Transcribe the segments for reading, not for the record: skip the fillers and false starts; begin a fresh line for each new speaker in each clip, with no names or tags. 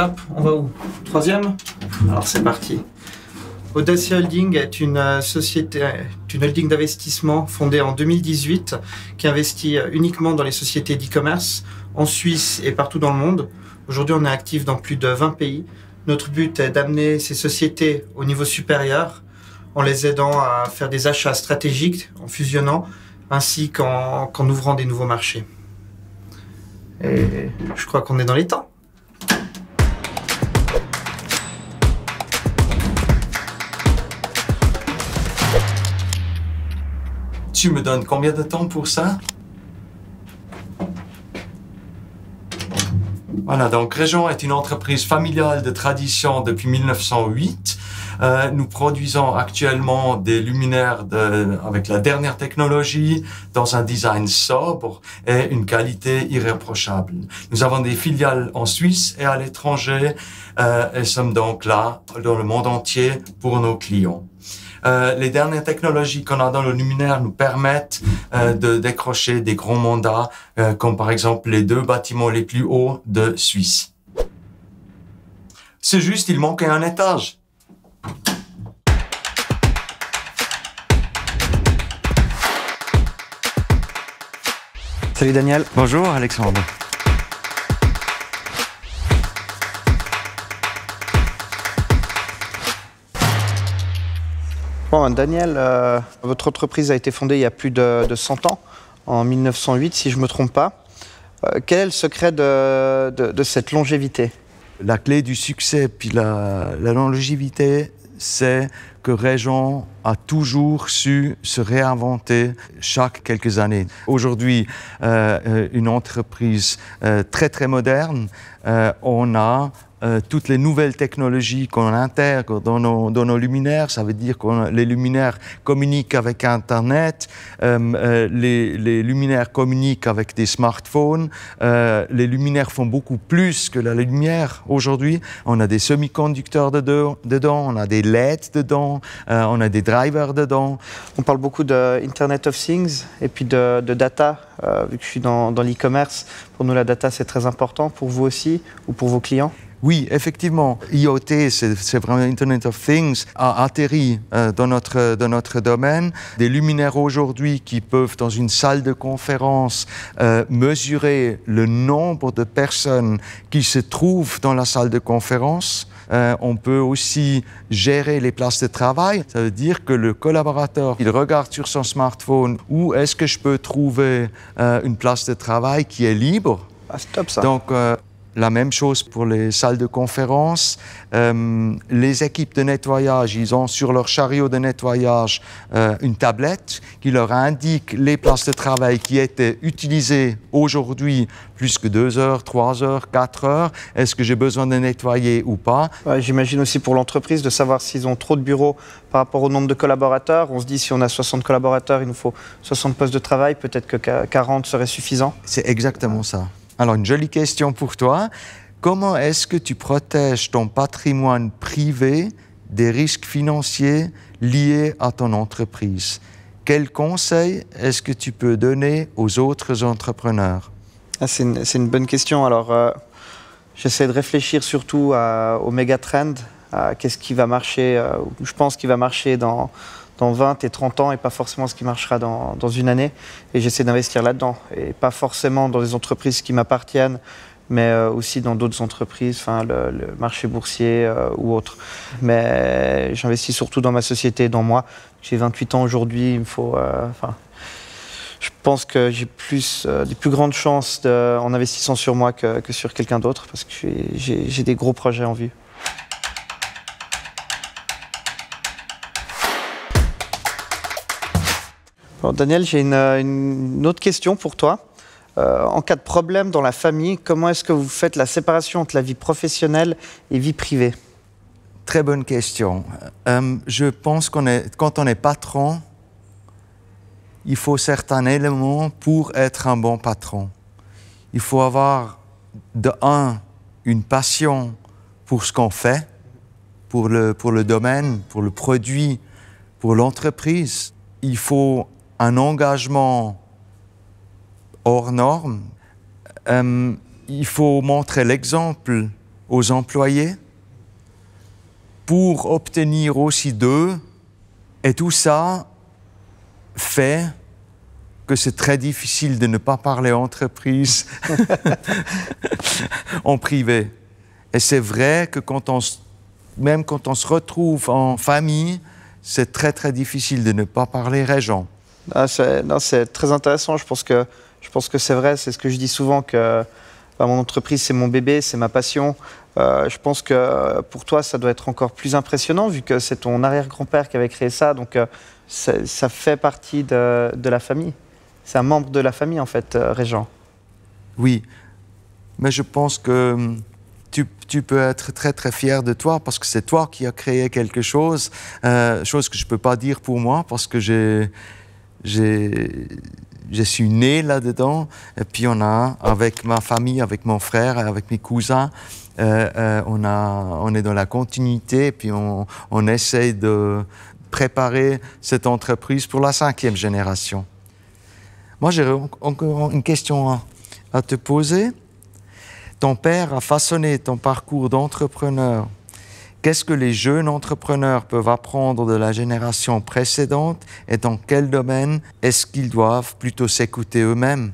Top, on va où? Troisième? Alors c'est parti. Audacia Holding est une holding d'investissement fondée en 2018 qui investit uniquement dans les sociétés d'e-commerce en Suisse et partout dans le monde. Aujourd'hui, on est actif dans plus de 20 pays. Notre but est d'amener ces sociétés au niveau supérieur en les aidant à faire des achats stratégiques, en fusionnant, ainsi qu'en ouvrant des nouveaux marchés. Et je crois qu'on est dans les temps.
Tu me donnes combien de temps pour ça? Voilà, donc Région est une entreprise familiale de tradition depuis 1908. Nous produisons actuellement des luminaires avec la dernière technologie, dans un design sobre et une qualité irréprochable. Nous avons des filiales en Suisse et à l'étranger et sommes donc là dans le monde entier pour nos clients. Les dernières technologies qu'on a dans le luminaire nous permettent de décrocher des gros mandats, comme par exemple les 2 bâtiments les plus hauts de Suisse. C'est juste, il manquait un étage.
Salut Daniel.
Bonjour Alexandre.
Bon, Daniel, votre entreprise a été fondée il y a plus de 100 ans, en 1908 si je ne me trompe pas. Quel est le secret de cette longévité?
La clé du succès puis la longévité, c'est que Région a toujours su se réinventer chaque quelques années. Aujourd'hui, une entreprise très très moderne, on a toutes les nouvelles technologies qu'on intègre dans nos luminaires. Ça veut dire que les luminaires communiquent avec Internet, les luminaires communiquent avec des smartphones, les luminaires font beaucoup plus que la lumière aujourd'hui. On a des semi-conducteurs dedans, on a des LED dedans, on a des drivers dedans.
On parle beaucoup de Internet of Things et puis de data. Vu que je suis dans l'e-commerce, pour nous la data c'est très important. Pour vous aussi ou pour vos clients?
Oui, effectivement, IoT, c'est vraiment Internet of Things, a atterri dans notre domaine. Des luminaires aujourd'hui qui peuvent, dans une salle de conférence, mesurer le nombre de personnes qui se trouvent dans la salle de conférence. On peut aussi gérer les places de travail. Ça veut dire que le collaborateur, il regarde sur son smartphone où est-ce que je peux trouver une place de travail qui est libre.
Ah, c'est top ça.
Donc, la même chose pour les salles de conférence. Les équipes de nettoyage, ils ont sur leur chariot de nettoyage une tablette qui leur indique les places de travail qui étaient utilisées aujourd'hui plus que 2 heures, 3 heures, 4 heures. Est-ce que j'ai besoin de nettoyer ou pas?
Ouais, j'imagine aussi pour l'entreprise de savoir s'ils ont trop de bureaux par rapport au nombre de collaborateurs. On se dit si on a 60 collaborateurs, il nous faut 60 postes de travail. Peut-être que 40 serait suffisant.
C'est exactement ça. Alors, une jolie question pour toi. Comment est-ce que tu protèges ton patrimoine privé des risques financiers liés à ton entreprise? Quels conseils est-ce que tu peux donner aux autres entrepreneurs?
C'est une bonne question. Alors, j'essaie de réfléchir surtout aux méga-trends, à qu'est-ce qui va marcher, je pense qu'il va marcher dans 20 et 30 ans et pas forcément ce qui marchera dans une année. Et j'essaie d'investir là-dedans. Et pas forcément dans des entreprises qui m'appartiennent, mais aussi dans d'autres entreprises, enfin le marché boursier ou autre. Mais j'investis surtout dans ma société, dans moi. J'ai 28 ans aujourd'hui, il me faut... je pense que j'ai des plus grandes chances en investissant sur moi que sur quelqu'un d'autre, parce que j'ai des gros projets en vue. Alors Daniel, j'ai une autre question pour toi. En cas de problème dans la famille, comment est-ce que vous faites la séparation entre la vie professionnelle et vie privée?
Très bonne question. Je pense quand on est patron, il faut certains éléments pour être un bon patron. Il faut avoir, une passion pour ce qu'on fait, pour le domaine, pour le produit, pour l'entreprise. Il faut un engagement hors norme. Il faut montrer l'exemple aux employés pour obtenir aussi d'eux. Et tout ça fait que c'est très difficile de ne pas parler entreprise en privé. Et c'est vrai que même quand on se retrouve en famille, c'est très très difficile de ne pas parler régent.
C'est très intéressant. Je pense que c'est vrai. C'est ce que je dis souvent que mon entreprise, c'est mon bébé, c'est ma passion. Je pense que pour toi, ça doit être encore plus impressionnant vu que c'est ton arrière-grand-père qui avait créé ça. Donc, ça fait partie de la famille. C'est un membre de la famille, en fait, Régent.
Oui, mais je pense que tu peux être très très fier de toi parce que c'est toi qui as créé quelque chose, chose que je ne peux pas dire pour moi parce que je suis né là-dedans. Et puis avec ma famille, avec mon frère, avec mes cousins, on est dans la continuité et puis on essaye de préparer cette entreprise pour la 5e génération. Moi, j'ai encore une question à te poser. Ton père a façonné ton parcours d'entrepreneur. Qu'est-ce que les jeunes entrepreneurs peuvent apprendre de la génération précédente et dans quel domaine est-ce qu'ils doivent plutôt s'écouter eux-mêmes?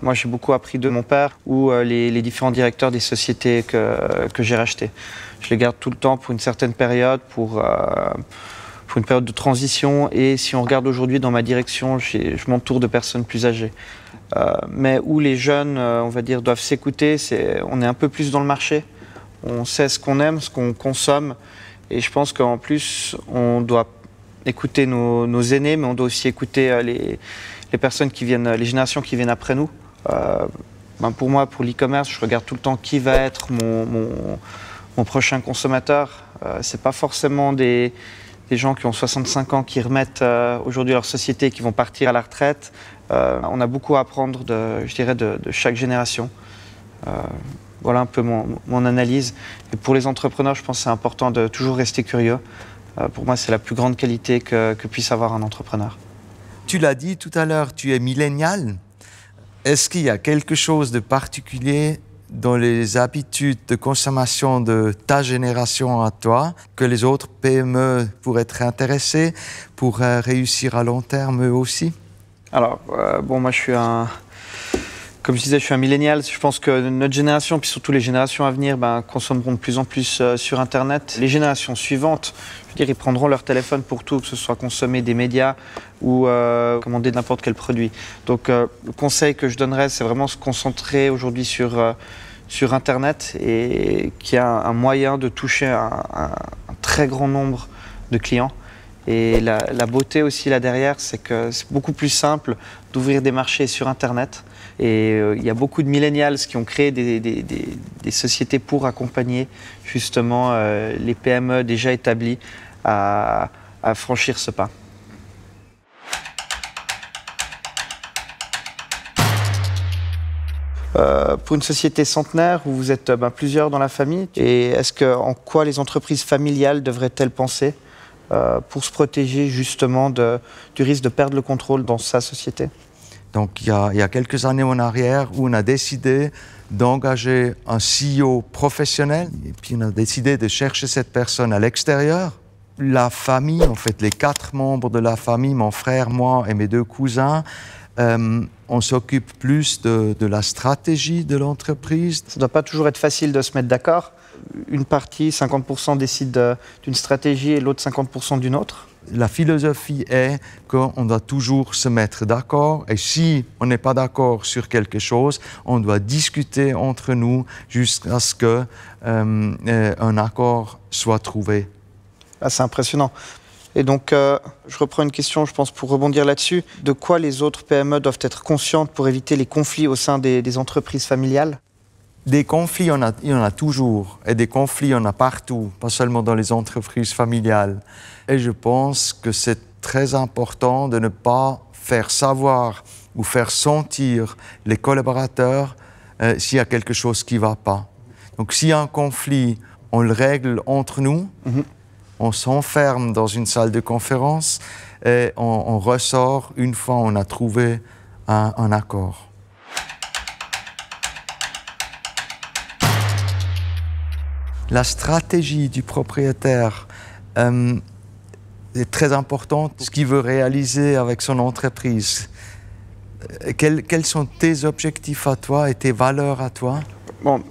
Moi, j'ai beaucoup appris de mon père ou les différents directeurs des sociétés que j'ai rachetées. Je les garde tout le temps pour une certaine période, pour une période de transition. Et si on regarde aujourd'hui dans ma direction, je m'entoure de personnes plus âgées. Mais où les jeunes, on va dire, doivent s'écouter, on est un peu plus dans le marché. On sait ce qu'on aime, ce qu'on consomme. Et je pense qu'en plus, on doit écouter nos aînés, mais on doit aussi écouter les personnes qui viennent, les générations qui viennent après nous. Pour moi, pour l'e-commerce, je regarde tout le temps qui va être mon prochain consommateur. C'est pas forcément des gens qui ont 65 ans qui remettent aujourd'hui leur société et qui vont partir à la retraite. On a beaucoup à apprendre de chaque génération. Voilà un peu mon analyse. Et pour les entrepreneurs, je pense que c'est important de toujours rester curieux. Pour moi, c'est la plus grande qualité que puisse avoir un entrepreneur.
Tu l'as dit tout à l'heure, tu es millénial. Est-ce qu'il y a quelque chose de particulier dans les habitudes de consommation de ta génération à toi que les autres PME pourraient être intéressés pour réussir à long terme eux aussi?
Alors, moi comme je disais, je suis un millénial. Je pense que notre génération, puis surtout les générations à venir, consommeront de plus en plus sur Internet. Les générations suivantes, je veux dire, ils prendront leur téléphone pour tout, que ce soit consommer des médias ou commander n'importe quel produit. Donc, le conseil que je donnerais, c'est vraiment se concentrer aujourd'hui sur Internet et qu'il y a un moyen de toucher un très grand nombre de clients. Et la beauté aussi là derrière, c'est que c'est beaucoup plus simple d'ouvrir des marchés sur Internet. Et il y a beaucoup de millennials qui ont créé des sociétés pour accompagner justement les PME déjà établies à franchir ce pas. Pour une société centenaire où vous êtes plusieurs dans la famille, et en quoi les entreprises familiales devraient-elles penser pour se protéger justement du risque de perdre le contrôle dans sa société?
Donc il y a quelques années en arrière où on a décidé d'engager un CEO professionnel et puis on a décidé de chercher cette personne à l'extérieur. La famille, en fait les 4 membres de la famille, mon frère, moi et mes 2 cousins, on s'occupe plus de la stratégie de l'entreprise.
Ça ne doit pas toujours être facile de se mettre d'accord. Une partie, 50% décide d'une stratégie et l'autre 50% d'une autre.
La philosophie est qu'on doit toujours se mettre d'accord et si on n'est pas d'accord sur quelque chose, on doit discuter entre nous jusqu'à ce qu'un accord soit trouvé.
Ah, c'est impressionnant. Et donc, je reprends une question, je pense, pour rebondir là-dessus. De quoi les autres PME doivent être conscientes pour éviter les conflits au sein des entreprises familiales?
Des conflits, il y en a toujours. Et des conflits, il y en a partout, pas seulement dans les entreprises familiales. Et je pense que c'est très important de ne pas faire savoir ou faire sentir les collaborateurs s'il y a quelque chose qui ne va pas. Donc s'il y a un conflit, on le règle entre nous. On s'enferme dans une salle de conférence et on ressort une fois on a trouvé un accord. La stratégie du propriétaire est très importante. Ce qu'il veut réaliser avec son entreprise. Quels sont tes objectifs à toi et tes valeurs à toi?
Bon,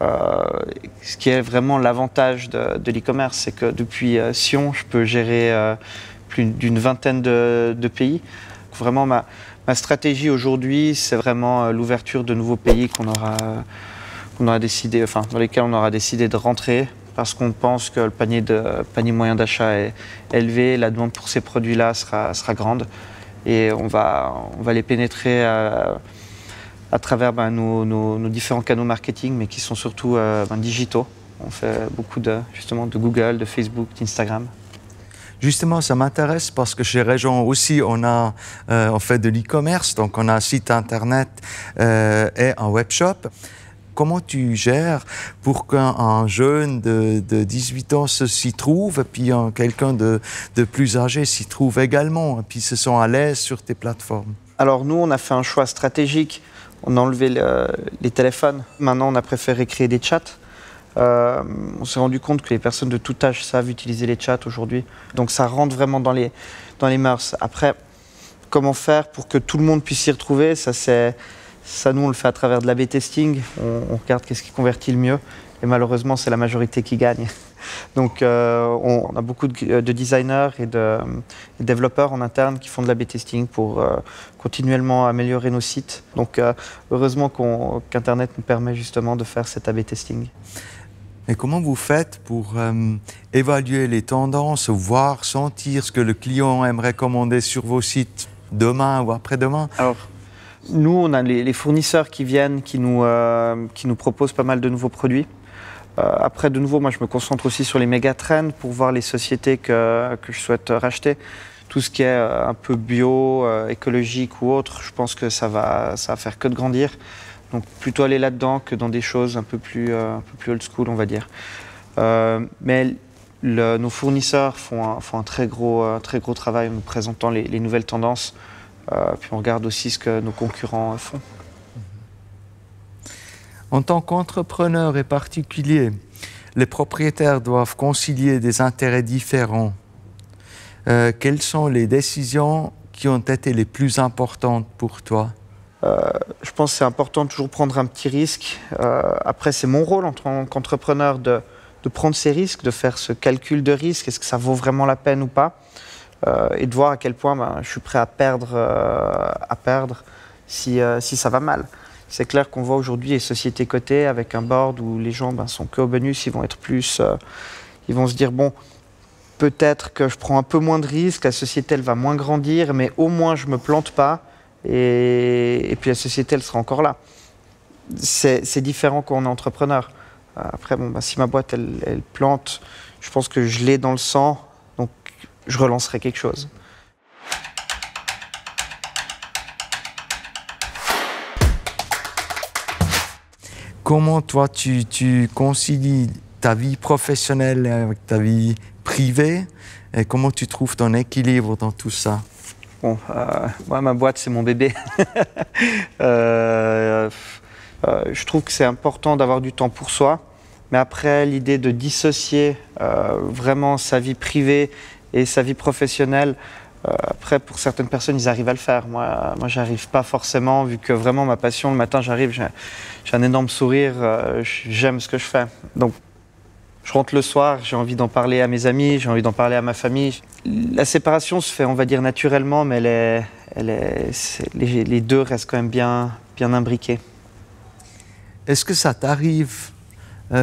ce qui est vraiment l'avantage de l'e-commerce, c'est que depuis Sion, je peux gérer plus d'une vingtaine de pays. Vraiment, ma stratégie aujourd'hui, c'est vraiment l'ouverture de nouveaux pays qu'on aura décidé, enfin, dans lesquels on aura décidé de rentrer, parce qu'on pense que le panier moyen d'achat est élevé, la demande pour ces produits-là sera grande, et on va les pénétrer à travers nos différents canaux marketing, mais qui sont surtout digitaux. On fait beaucoup justement de Google, de Facebook, d'Instagram.
Justement, ça m'intéresse parce que chez Régent aussi, on fait de l'e-commerce, donc on a un site internet et un webshop. Comment tu gères pour qu'un jeune de 18 ans s'y trouve, et puis quelqu'un de plus âgé s'y trouve également, et puis se sent à l'aise sur tes plateformes?
Alors nous, on a fait un choix stratégique. On a enlevé les téléphones. Maintenant, on a préféré créer des chats. On s'est rendu compte que les personnes de tout âge savent utiliser les chats aujourd'hui. Donc ça rentre vraiment dans les mœurs. Après, comment faire pour que tout le monde puisse s'y retrouver, ça, nous, on le fait à travers de l'A/B testing. On regarde qu'est-ce qui convertit le mieux. Et malheureusement, c'est la majorité qui gagne. Donc on a beaucoup de designers et de développeurs en interne qui font de l'A/B testing pour continuellement améliorer nos sites. Donc heureusement qu'Internet nous permet justement de faire cet A/B testing.
Et comment vous faites pour évaluer les tendances, voir, sentir ce que le client aimerait commander sur vos sites demain ou après-demain?
Alors, nous, on a les fournisseurs qui viennent, qui nous proposent pas mal de nouveaux produits. Après, de nouveau, moi, je me concentre aussi sur les méga trends pour voir les sociétés que je souhaite racheter. Tout ce qui est un peu bio, écologique ou autre, je pense que ça va faire que de grandir. Donc, plutôt aller là-dedans que dans des choses un peu plus old school, on va dire. Mais nos fournisseurs font un très gros travail en nous présentant les nouvelles tendances. Puis on regarde aussi ce que nos concurrents font.
En tant qu'entrepreneur et particulier, les propriétaires doivent concilier des intérêts différents. Quelles sont les décisions qui ont été les plus importantes pour toi?
Je pense que c'est important de toujours prendre un petit risque. Après, c'est mon rôle en tant qu'entrepreneur de prendre ces risques, de faire ce calcul de risque. Est-ce que ça vaut vraiment la peine ou pas? Et de voir à quel point je suis prêt à perdre si ça va mal. C'est clair qu'on voit aujourd'hui les sociétés cotées avec un board où les gens sont que au bonus, ils vont être plus, ils vont se dire bon, peut-être que je prends un peu moins de risques, la société elle va moins grandir, mais au moins je me plante pas et puis la société elle sera encore là. C'est différent quand on est entrepreneur. Après si ma boîte elle plante, je pense que je l'ai dans le sang, donc je relancerai quelque chose.
Comment toi, tu concilies ta vie professionnelle avec ta vie privée et comment tu trouves ton équilibre dans tout ça?
Bon, moi, ma boîte, c'est mon bébé. Je trouve que c'est important d'avoir du temps pour soi. Mais après, l'idée de dissocier vraiment sa vie privée et sa vie professionnelle, après, pour certaines personnes, ils arrivent à le faire. Moi j'arrive pas forcément, vu que vraiment ma passion, le matin, j'arrive, j'ai un énorme sourire, j'aime ce que je fais. Donc, je rentre le soir, j'ai envie d'en parler à mes amis, j'ai envie d'en parler à ma famille. La séparation se fait, on va dire, naturellement, mais les deux restent quand même bien imbriqués.
Est-ce que ça t'arrive,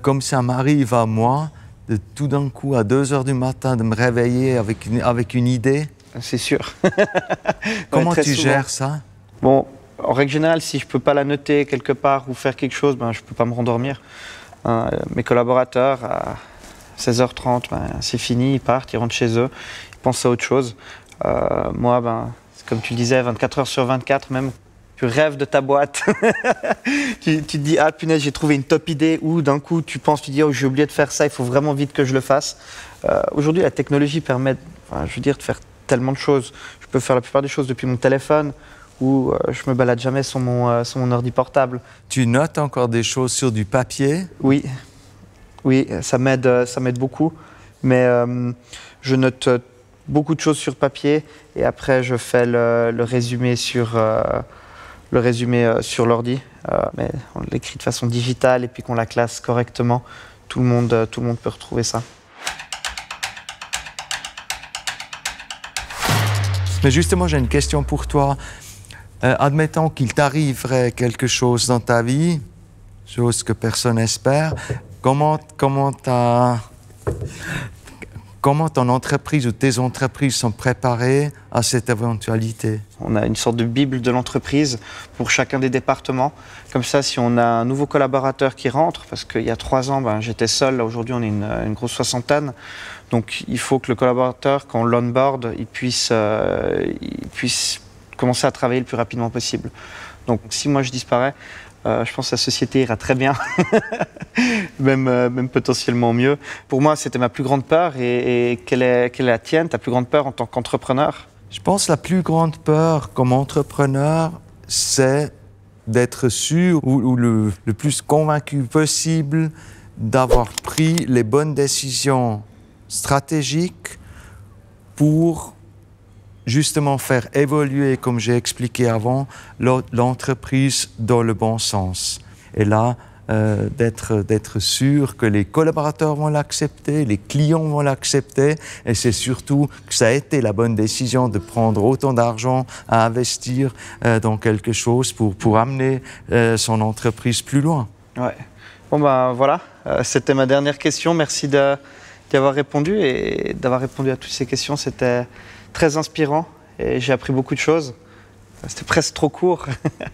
comme ça m'arrive à moi, de tout d'un coup, à 2 heures du matin, de me réveiller avec une idée?
C'est sûr.
Comment tu gères ça?
Bon, en règle générale, si je ne peux pas la noter quelque part ou faire quelque chose, je ne peux pas me rendormir. Mes collaborateurs, à 16h30, c'est fini, ils partent, ils rentrent chez eux, ils pensent à autre chose. Moi, comme tu le disais, 24 heures sur 24, même, tu rêves de ta boîte. tu te dis, ah punaise, j'ai trouvé une top idée, ou d'un coup, tu penses, tu dis, oh, j'ai oublié de faire ça, il faut vraiment vite que je le fasse. Aujourd'hui, la technologie permet, de faire tellement de choses. Je peux faire la plupart des choses depuis mon téléphone ou je me balade jamais sur mon ordi portable.
Tu notes encore des choses sur du papier?
Oui. Oui, ça m'aide beaucoup. Mais je note beaucoup de choses sur papier et après je fais le résumé sur l'ordi. Mais on l'écrit de façon digitale et puis qu'on la classe correctement. Tout le monde peut retrouver ça.
Mais justement, j'ai une question pour toi. Admettons qu'il t'arriverait quelque chose dans ta vie, chose que personne n'espère, comment ton entreprise ou tes entreprises sont préparées à cette éventualité?
On a une sorte de bible de l'entreprise pour chacun des départements. Comme ça, si on a un nouveau collaborateur qui rentre, parce qu'il y a 3 ans, j'étais seul, là aujourd'hui on est une grosse soixantaine, donc il faut que le collaborateur, quand on l'onboard, il puisse commencer à travailler le plus rapidement possible. Donc si moi je disparais, je pense que la société ira très bien, même potentiellement mieux. Pour moi, c'était ma plus grande peur. Et quelle est la tienne, ta plus grande peur en tant qu'entrepreneur?
Je pense que la plus grande peur comme entrepreneur, c'est d'être sûr ou le plus convaincu possible d'avoir pris les bonnes décisions stratégiques pour justement faire évoluer, comme j'ai expliqué avant, l'entreprise dans le bon sens. Et là, d'être sûr que les collaborateurs vont l'accepter, les clients vont l'accepter, et c'est surtout que ça a été la bonne décision de prendre autant d'argent à investir dans quelque chose pour amener son entreprise plus loin.
Ouais. Bon voilà, c'était ma dernière question. Merci d'y avoir répondu et d'avoir répondu à toutes ces questions. C'était très inspirant et j'ai appris beaucoup de choses. C'était presque trop court. En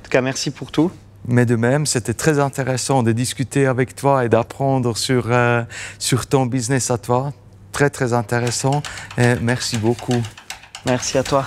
tout cas, merci pour tout.
Mais de même, c'était très intéressant de discuter avec toi et d'apprendre sur ton business à toi. Très, très intéressant. Et merci beaucoup.
Merci à toi.